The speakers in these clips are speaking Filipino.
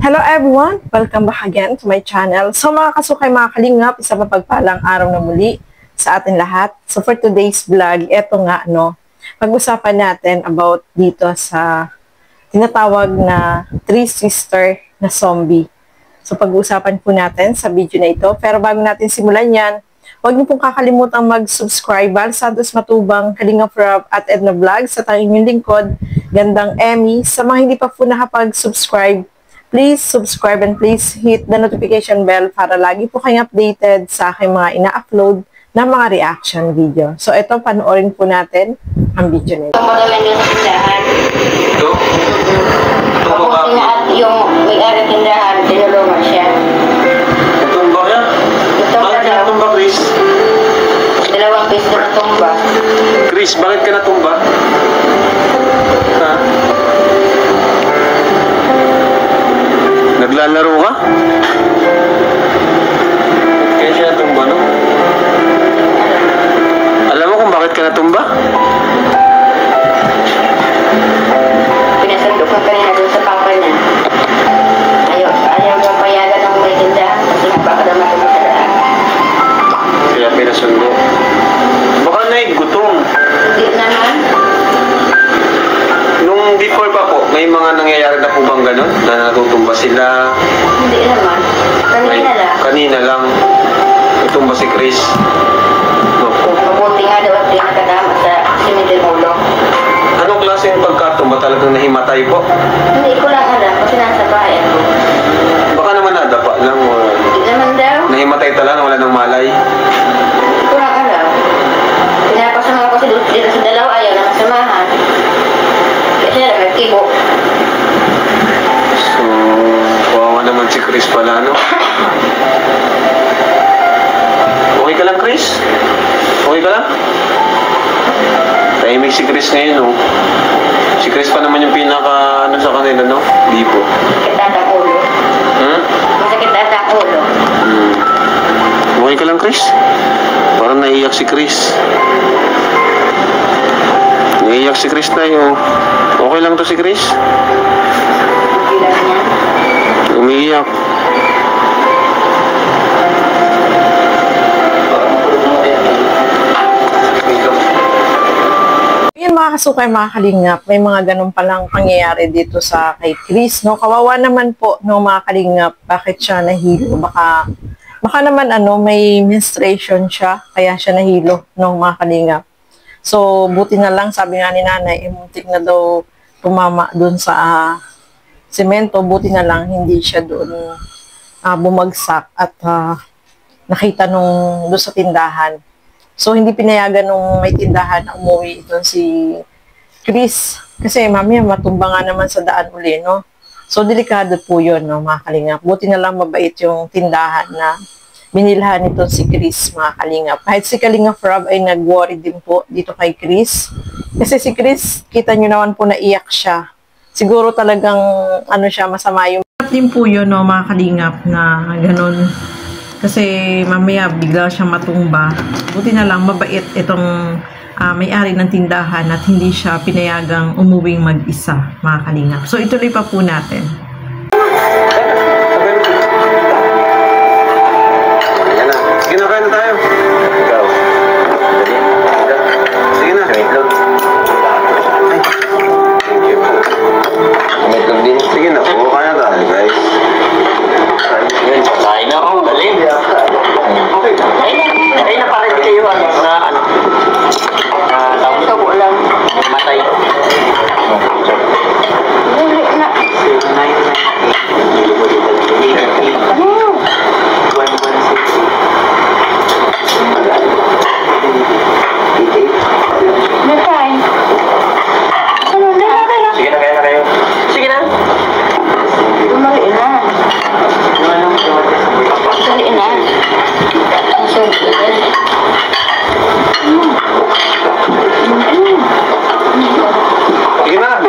Hello everyone! Welcome back again to my channel. So mga kasukay, mga kalingap, isa pa pagpalang araw na muli sa atin lahat. So for today's vlog, eto nga pag-usapan natin about dito sa tinatawag na Three Sister na zombie. So pag-usapan po natin sa video na ito. Pero bago natin simulan yan, huwag niyo pong kakalimutan mag-subscribe. Val Santos Matubang, Kalingap Rob at Edna Vlog sa tanging lingkod, Gandang Emmy. Sa mga hindi pa po nakapag-subscribe, please subscribe and please hit the notification bell para lagi po kayong updated sa aking mga ina-upload na mga reaction video. So ito, panoorin po natin ang video nito. Ito? Ito po ba? At yung may-ari tindahan, tinulungan siya. Itong ba yan? Bakit ka natumba, Chris? 2 piso na natumba. Chris, bakit ka natumba? Ha? Naglalaro ka? Kaya siya natumba, no? Alam mo kung bakit ka natumba? Pinasandok ka kanina doon sa pangkal niya. Ayaw kang payagan ng may tindahan kasi nga baka daw matumba sa daan. Kaya pinasundo. Baka naigutom. Hindi naman. Nung before pa po, may mga nangyayari na po bang ganun? Na natutumba sila? Hindi naman. Kanina lang. Kanina lang. Natumba si Chris. Mabuti nga daw at di nakadama sa similin ulo. Anong klase yung pagkatumba? Talagang nahimatay po? Hindi ko lang alam kasi nasa bahay ako. Baka naman nadapa lang. Hindi naman daw. Nahimatay talaga, wala nang malay. Hindi ko lang alam. Pinapasama ko dito sa dalawa, ayaw na masamahan. Kasi nagkibo. So, kawawa naman si Chris pala, no? Okay ka lang, Chris? Okay ka lang? Tahimik si Chris ngayon, no? Si Chris pa naman yung pinaka, sa kanila, no? Di po. Masakit ata ang ulo. Masakit ata ang ulo. Okay ka lang, Chris? Parang naiiyak si Chris. Naiiyak si Chris tayo. Okay lang to si Chris? Okay lang niya. Umiiyak. Ayan mga kasukay, mga kalingap, may mga ganun palang pangyayari dito sa kay Chris, no? Kawawa naman po, no, mga kalingap, bakit siya nahilo? Baka naman, may menstruation siya, kaya siya nahilo, no, mga kalingap. So, buti na lang, sabi nga ni nanay, muntik na daw tumama doon sa semento, buti na lang, hindi siya doon bumagsak at nakita doon sa tindahan. So, hindi pinayagan nung may tindahan na umuwi doon si Chris. Kasi, mamaya, matumba nga naman sa daan uli, no? So, delikado po yun, no, mga kalingap. Buti na lang mabait yung tindahan na binilhan nito si Chris, mga kalingap. Kahit si Kalingap Rob ay nag-worry din po dito kay Chris. Kasi si Chris, kita nyo naman po naiyak siya. Siguro talagang, siya, masama yung... din po yun, no, mga kalingap, na ganun. Kasi mamaya bigla siyang matumba. Buti na lang mabait itong may-ari ng tindahan at hindi siya pinayagang umuwing mag-isa, mga kalingap. So ituloy pa po natin. Sige na, kain na tayo. Sige na. Sige na, kaya na tayo, guys. Kain na ako, galing. Ay na parang kayo na tapos Ito ko lang. matay. Huli na. Nakain. Ano na? Sige na, kaya na kayo. Sige na. Lumali na. Lumali na. So, Sige na.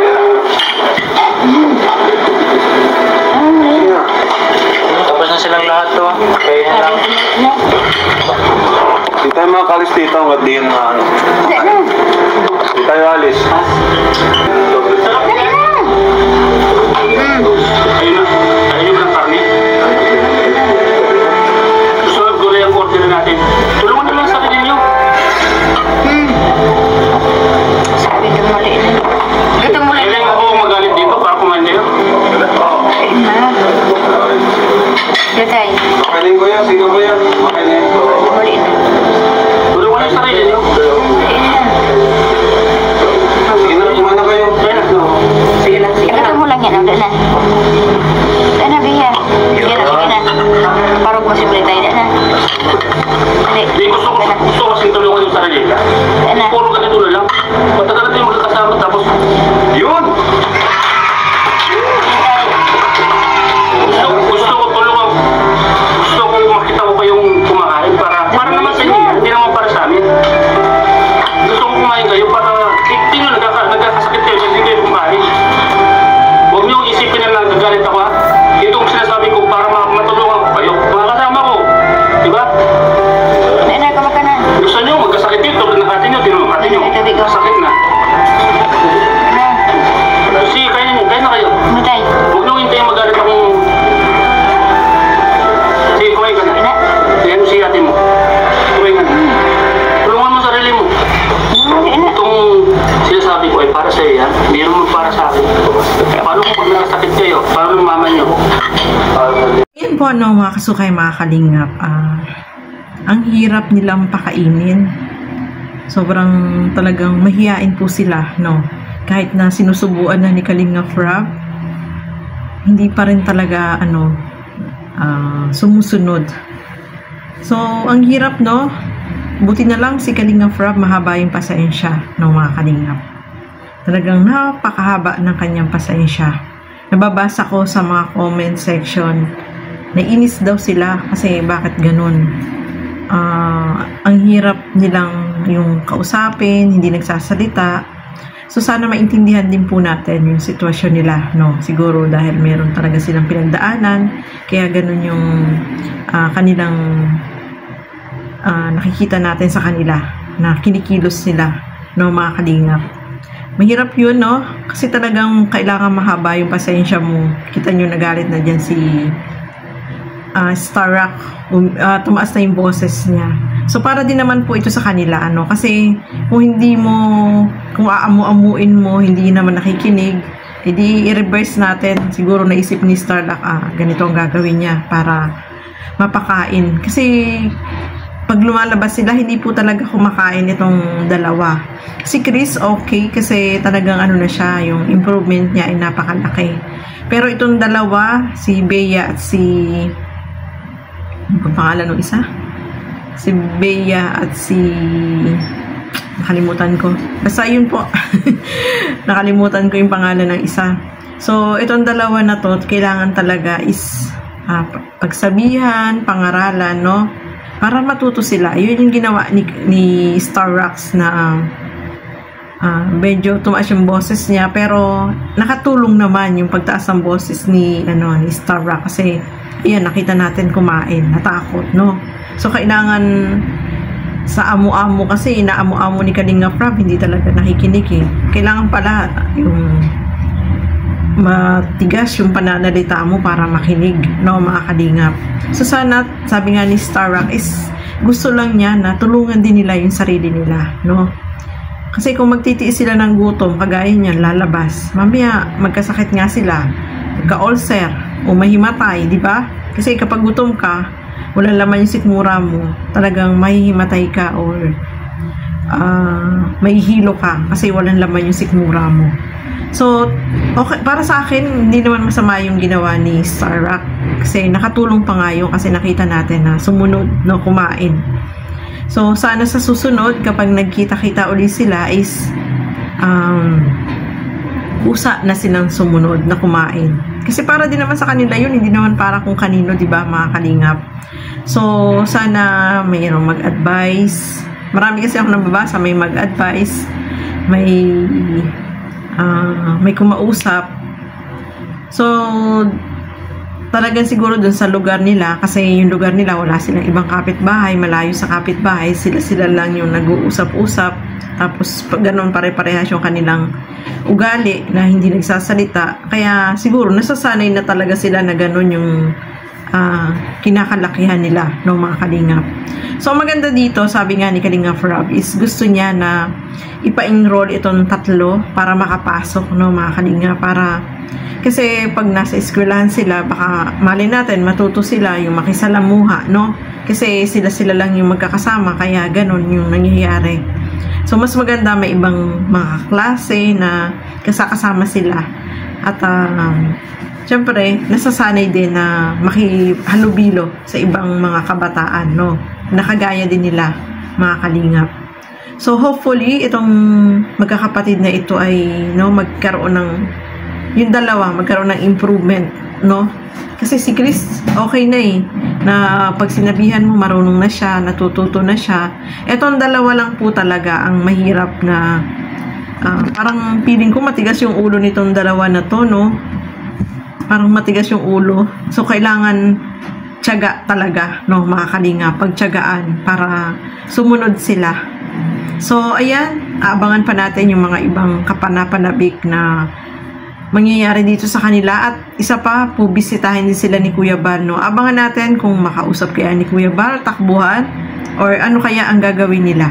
Tapos na silang lahat to. Kayo na lang. Di tayo makalis dito hanggat di yun na Di tayo alis. Ayun na. na. Si, kain na kayo. Matay. Huwag nung hintayin magalit akong... Sige, kumain ka na. Yan si ate mo. Kumain ka na. Tulungan mo sarili mo. Itong sinasabi ko ay para sa iyo yan. Hindi naman para sa akin. Paano kung pag nakasakit kayo? Paano yung mama nyo? Yan po mga kasukay, mga kalingap. Ang hirap nilang pakainin. Sobrang talagang mahiyain po sila, no? Kahit na sinusubuan na ni Kalingap Rob, hindi pa rin talaga, sumusunod. So, ang hirap, no? Buti na lang si Kalingap Rob, mahaba yung pasensya ng mga kalingap. Talagang napakahaba ng kanyang pasensya. Nababasa ko sa mga comment section, nainis daw sila kasi bakit ganun. Ang hirap nilang yung kausapin, hindi nagsasalita. So sana maintindihan din po natin yung sitwasyon nila, no? Siguro dahil meron talaga silang pinagdaanan, kaya ganun yung kanilang nakikita natin sa kanila na kinikilos sila, no, mga kalingap. Mahirap yun, no? Kasi talagang kailangan mahaba yung pasensya mo. Kita nyo nagalit na dyan si Starrock, tumaas na yung boses niya. So para din naman po ito sa kanila, kasi kung hindi mo, kung aamu-amuin mo, hindi naman nakikinig, edi i-reverse natin. Siguro naisip ni Starrock, ganito ang gagawin niya para mapakain. Kasi pag lumalabas sila, hindi po talaga kumakain itong dalawa. Si Chris, okay, kasi talagang na siya, yung improvement niya ay napakalaki. Pero itong dalawa, si Bea at si... Ano pangalan ng isa? Si Bea at si... Nakalimutan ko. Basta yun po. Nakalimutan ko yung pangalan ng isa. So, itong dalawa na to, kailangan talaga is pagsabihan, pangaralan, no? Para matuto sila. Yun yung ginawa ni Starrock na medyo tumaas yung boses niya, pero nakatulong naman yung pagtaas ng boses ni Starrock kasi ayan, nakita natin kumain, natakot, no? So kailangan sa amo-amo, kasi inaamu-amo ni Kalingap Rob, hindi talaga nakikinig eh. Kailangan pala yung matigas yung pananalita mo para makinig, no, mga kalingap. So sana, sabi nga ni Starrock is gusto lang niya na tulungan din nila yung sarili nila, no? Kasi kung magtitiis sila ng gutom, kagaya niyan, lalabas. Mamaya, magkasakit nga sila, magka-ulcer, o mahimatay, di ba? Kasi kapag gutom ka, wala laman yung sikmura mo, talagang mahihimatay ka or mahihilo ka kasi walang laman yung sikmura mo. So, okay, para sa akin, hindi naman masama yung ginawa ni Starrock kasi nakatulong pa nga yun kasi nakita natin na sumunod, no, kumain. So, sana sa susunod, kapag nagkita-kita ulit sila is kusa na silang sumunod na kumain. Kasi para din naman sa kanila yun, hindi naman para kung kanino, di ba, mga kalingap. So, sana mayroong mag-advise. Marami kasi ako nababasa, may mag-advise, may kumausap. So, talagang siguro dun sa lugar nila, kasi yung lugar nila wala silang ibang kapitbahay, malayo sa kapitbahay, sila lang yung nag-uusap-usap, tapos ganoon pare-parehas yung kanilang ugali na hindi nagsasalita, kaya siguro nasasanay na talaga sila na ganoon yung kinakalakihan nila ng mga kalingap. So maganda dito, sabi nga ni Kalingap Rob, is gusto niya na ipa-enroll itong tatlo para makapasok, no, mga kalingap, para kasi pag nasa eskwelahan sila, baka mali natin matuto sila yung makisalamuha, no? Kasi sila lang yung magkakasama, kaya ganun yung nangyayari. So mas maganda may ibang mga klase na kasama sila. At syempre, nasasanay din na makihalubilo sa ibang mga kabataan, no? Nakagaya din nila, mga kalingap. So hopefully itong magkakapatid na ito ay, no, magkaroon ng yung dalawa, magkaroon ng improvement, no? Kasi si Chris, okay na eh, na pag sinabihan mo, marunong na siya, natututo na siya. Etong dalawa lang po talaga ang mahirap na, parang feeling ko matigas yung ulo nitong dalawa na to, no? Parang matigas yung ulo. So, kailangan tiyaga talaga, no, mga kalinga, pagtiyagaan para sumunod sila. So, ayan, aabangan pa natin yung mga ibang kapanapanabik na mangyayari dito sa kanila. At isa pa, bubisitahin din sila ni Kuya Bal, no? Abangan natin kung makausap kaya ni Kuya Bal, takbuhan, or ano kaya ang gagawin nila.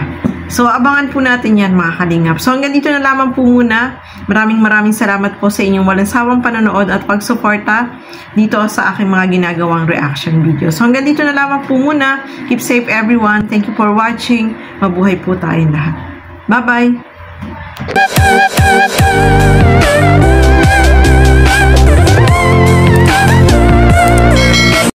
So, abangan po natin yan, mga kalingap. So, hanggang dito na lamang po muna. Maraming salamat po sa inyong walang sawang panonood at pagsuporta dito sa aking mga ginagawang reaction video. So, hanggang dito na lamang po muna. Keep safe, everyone. Thank you for watching. Mabuhay po tayong lahat. Bye-bye!